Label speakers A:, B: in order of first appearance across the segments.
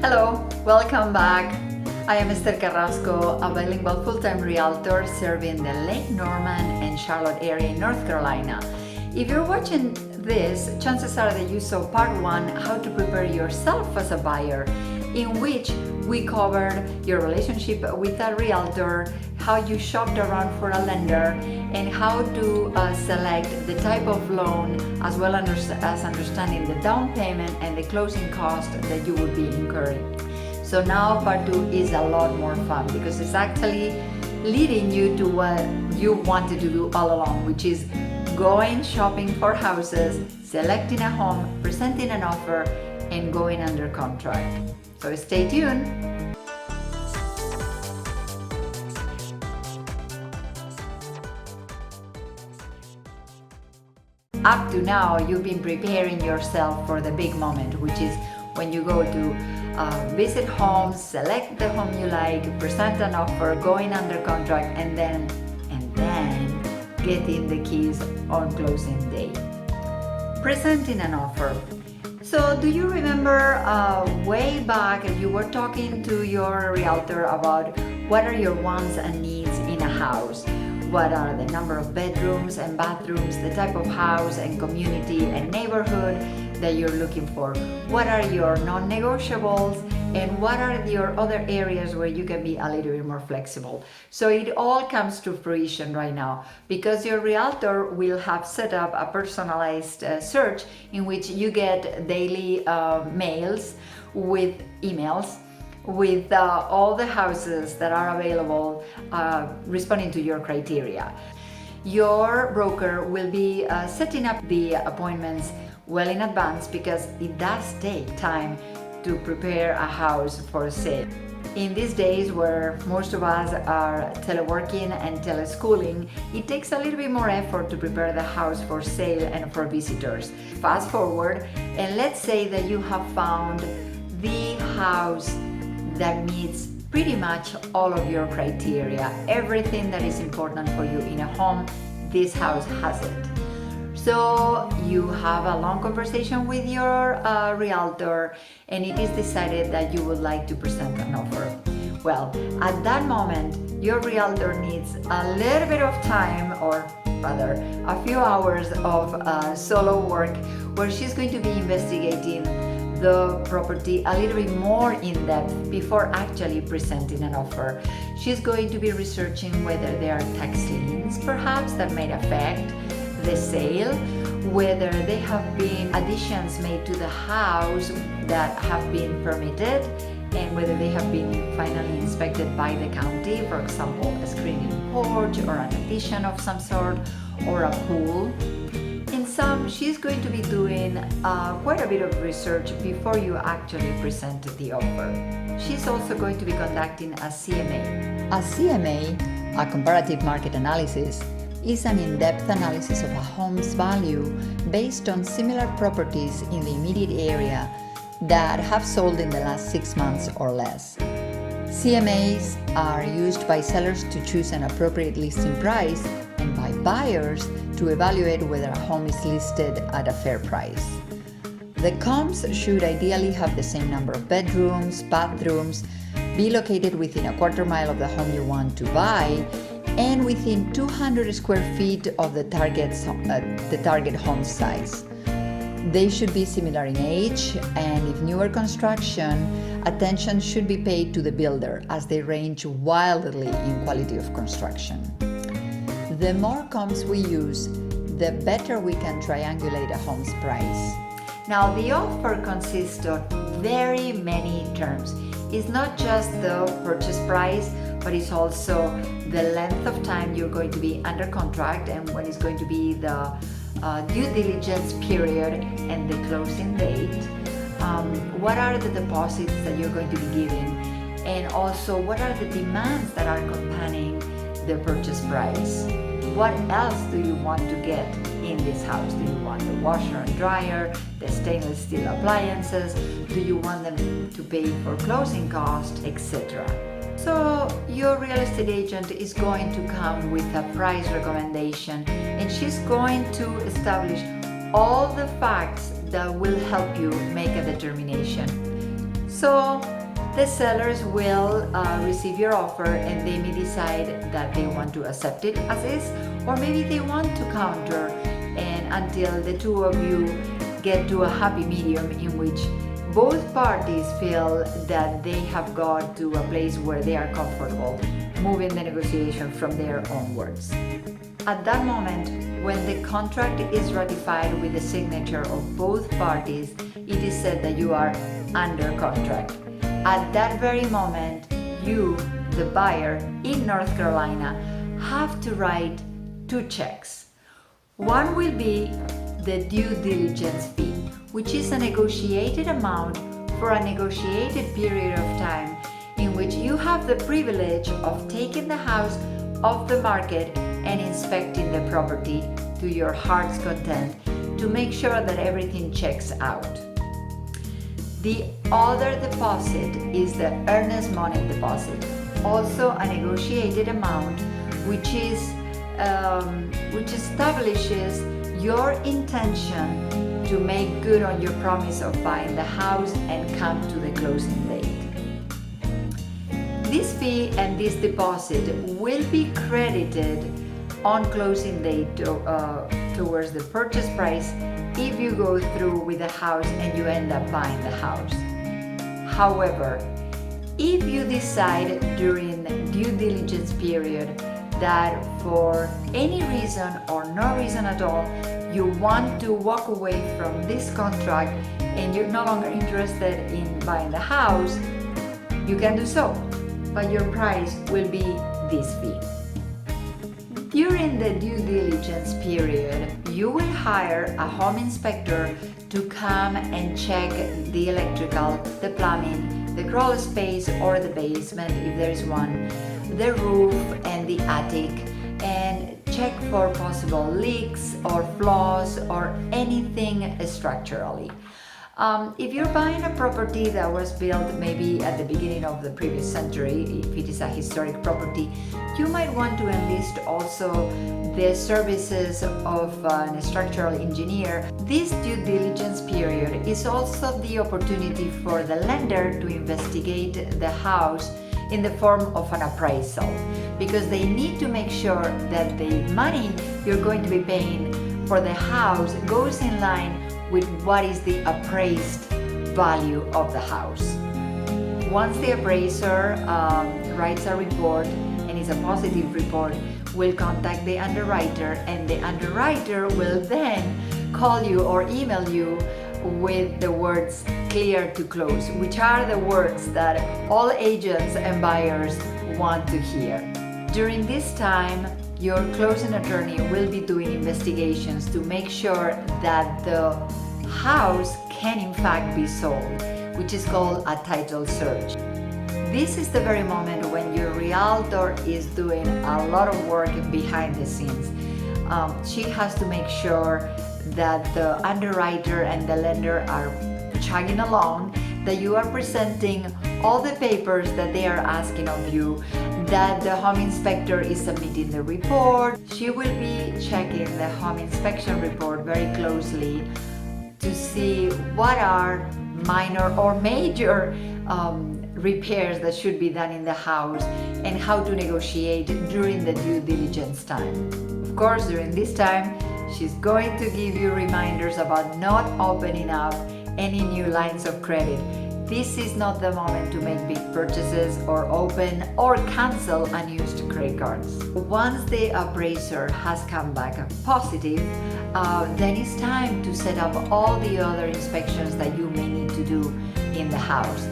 A: Hello, welcome back. I am Esther Carrasco, a bilingual full-time realtor serving the Lake Norman and Charlotte area in North Carolina. If you're watching this, chances are that you saw part 1, how to prepare yourself as a buyer, in which we covered your relationship with a realtor, how you shopped around for a lender, and how to select the type of loan, as well as understanding the down payment and the closing cost that you would be incurring. So now part 2 is a lot more fun because it's actually leading you to what you wanted to do all along, which is going shopping for houses, selecting a home, presenting an offer, and going under contract. So stay tuned. Up to now, you've been preparing yourself for the big moment, which is when you go to visit homes, select the home you like, present an offer, going under contract, and then getting the keys on closing day. Presenting an offer. So do you remember way back you were talking to your realtor about what are your wants and needs in a house? What are the number of bedrooms and bathrooms, the type of house and community and neighborhood that you're looking for? What are your non-negotiables, and what are your other areas where you can be a little bit more flexible? So it all comes to fruition right now because your realtor will have set up a personalized search in which you get daily mails with emails with all the houses that are available responding to your criteria. Your broker will be setting up the appointments well in advance because it does take time to prepare a house for sale. In these days where most of us are teleworking and teleschooling, it takes a little bit more effort to prepare the house for sale and for visitors. Fast forward, and let's say that you have found the house that meets pretty much all of your criteria. Everything that is important for you in a home, this house has it. So you have a long conversation with your realtor, and it is decided that you would like to present an offer. Well, at that moment, your realtor needs a little bit of time, or rather a few hours of solo work, where she's going to be investigating the property a little bit more in depth before actually presenting an offer. She's going to be researching whether there are tax liens perhaps that may affect the sale, whether there have been additions made to the house that have been permitted, and whether they have been finally inspected by the county, for example, a screening porch or an addition of some sort, or a pool. In sum, she's going to be doing quite a bit of research before you actually present the offer. She's also going to be conducting a CMA. A CMA, a comparative market analysis, is an in-depth analysis of a home's value based on similar properties in the immediate area that have sold in the last 6 months or less. CMAs are used by sellers to choose an appropriate listing price and by buyers to evaluate whether a home is listed at a fair price. The comps should ideally have the same number of bedrooms, bathrooms, be located within a quarter mile of the home you want to buy, and within 200 square feet of the target home size. They should be similar in age, and if newer construction, attention should be paid to the builder as they range wildly in quality of construction. The more comps we use, the better we can triangulate a home's price. Now, the offer consists of very many terms. It's not just the purchase price, but it's also the length of time you're going to be under contract and when it's going to be the due diligence period and the closing date. What are the deposits that you're going to be giving, and also what are the demands that are accompanying the purchase price. What else do you want to get in this house? Do you want the washer and dryer, the stainless steel appliances? Do you want them to pay for closing costs, etc.? So your real estate agent is going to come with a price recommendation, and she's going to establish all the facts that will help you make a determination. So the sellers will receive your offer, and they may decide that they want to accept it as is, or maybe they want to counter, and until the two of you get to a happy medium in which both parties feel that they have got to a place where they are comfortable moving the negotiation from there onwards. At that moment, when the contract is ratified with the signature of both parties, it is said that you are under contract. At that very moment, you, the buyer in North Carolina, have to write 2 checks. One will be the due diligence fee, which is a negotiated amount for a negotiated period of time in which you have the privilege of taking the house off the market and inspecting the property to your heart's content to make sure that everything checks out. The other deposit is the earnest money deposit, also a negotiated amount which establishes your intention to make good on your promise of buying the house and come to the closing date. This fee and this deposit will be credited on closing date towards the purchase price if you go through with the house and you end up buying the house. However, if you decide during the due diligence period that for any reason or no reason at all you want to walk away from this contract and you're no longer interested in buying the house, you can do so, but your price will be this fee. During the due diligence period, you will hire a home inspector to come and check the electrical, the plumbing, the crawl space or the basement if there is one, the roof and the attic, and check for possible leaks or flaws or anything structurally. If you're buying a property that was built maybe at the beginning of the previous century, if it is a historic property, you might want to enlist also the services of a structural engineer. This due diligence period is also the opportunity for the lender to investigate the house in the form of an appraisal, because they need to make sure that the money you're going to be paying for the house goes in line with what is the appraised value of the house. Once the appraiser writes a report, and it's a positive report, will contact the underwriter, and the underwriter will then call you or email you with the words clear to close, which are the words that all agents and buyers want to hear. During this time, your closing attorney will be doing investigations to make sure that the house can in fact be sold, which is called a title search. This is the very moment when your realtor is doing a lot of work behind the scenes. She has to make sure that the underwriter and the lender are chugging along, that you are presenting all the papers that they are asking of you, that the home inspector is submitting the report. She will be checking the home inspection report very closely to see what are minor or major repairs that should be done in the house and how to negotiate during the due diligence time. Of course, during this time, she's going to give you reminders about not opening up any new lines of credit. This is not the moment to make big purchases or open or cancel unused credit cards. Once the appraiser has come back positive, then it's time to set up all the other inspections that you may need to do in the house.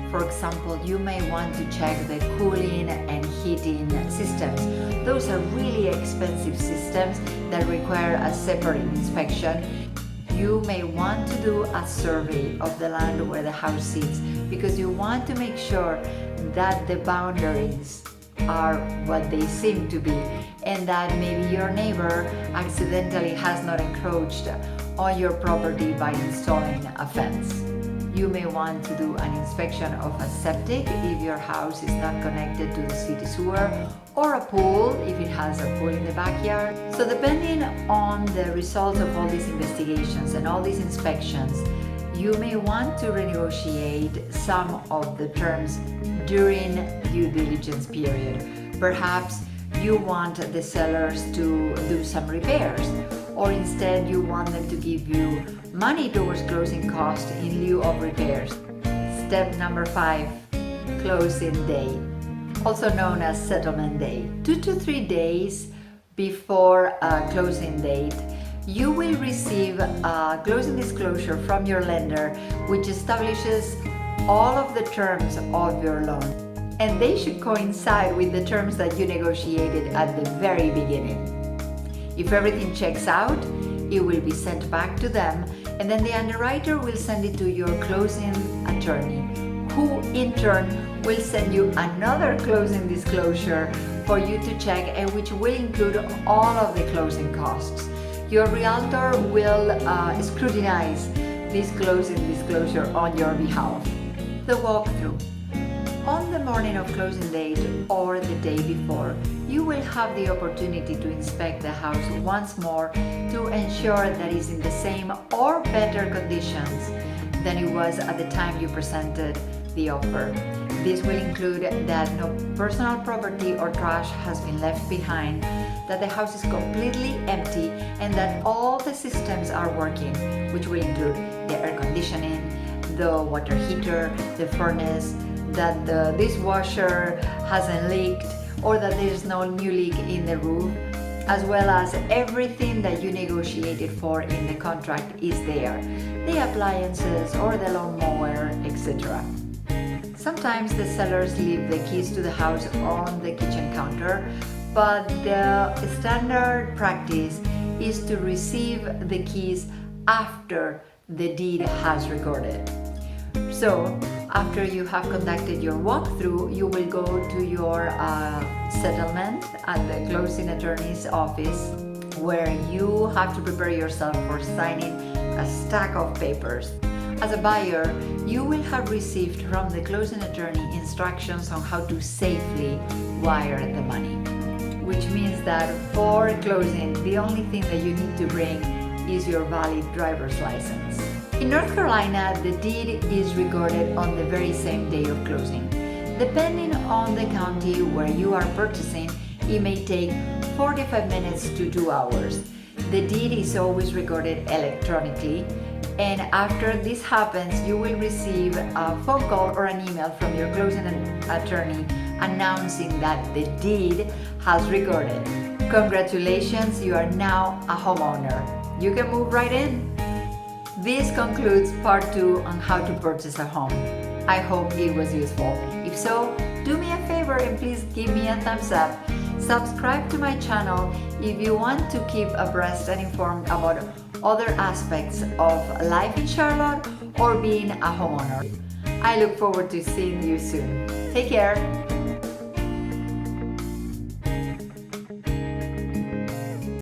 A: For example, you may want to check the cooling and heating systems. Those are really expensive systems that require a separate inspection. You may want to do a survey of the land where the house sits, because you want to make sure that the boundaries are what they seem to be, and that maybe your neighbor accidentally has not encroached on your property by installing a fence. You may want to do an inspection of a septic if your house is not connected to the city sewer, or a pool if it has a pool in the backyard. So depending on the results of all these investigations and all these inspections, you may want to renegotiate some of the terms during due diligence period. Perhaps you want the sellers to do some repairs, or instead you want them to give you money towards closing costs in lieu of repairs. Step number 5, closing day, also known as settlement day. 2 to 3 days before closing date, you will receive a closing disclosure from your lender which establishes all of the terms of your loan, and they should coincide with the terms that you negotiated at the very beginning. If everything checks out, it will be sent back to them, and then the underwriter will send it to your closing attorney, who in turn will send you another closing disclosure for you to check, and which will include all of the closing costs. Your realtor will scrutinize this closing disclosure on your behalf. The walkthrough. On the morning of closing date or the day before, you will have the opportunity to inspect the house once more to ensure that it's in the same or better conditions than it was at the time you presented the offer. This will include that no personal property or trash has been left behind, that the house is completely empty, and that all the systems are working, which will include the air conditioning, the water heater, the furnace, that the dishwasher hasn't leaked, or that there's no new leak in the roof, as well as everything that you negotiated for in the contract is there, the appliances or the lawnmower, etc. Sometimes the sellers leave the keys to the house on the kitchen counter, but the standard practice is to receive the keys after the deed has recorded. So, after you have conducted your walkthrough, you will go to your settlement at the closing attorney's office, where you have to prepare yourself for signing a stack of papers. As a buyer, you will have received from the closing attorney instructions on how to safely wire the money, which means that for closing, the only thing that you need to bring is your valid driver's license. In North Carolina, the deed is recorded on the very same day of closing. Depending on the county where you are purchasing, it may take 45 minutes to 2 hours. The deed is always recorded electronically, and after this happens, you will receive a phone call or an email from your closing attorney announcing that the deed has recorded. Congratulations, you are now a homeowner. You can move right in. This concludes part 2 on how to purchase a home. I hope it was useful. If so, do me a favor and please give me a thumbs up. Subscribe to my channel if you want to keep abreast and informed about other aspects of life in Charlotte or being a homeowner. I look forward to seeing you soon. Take care.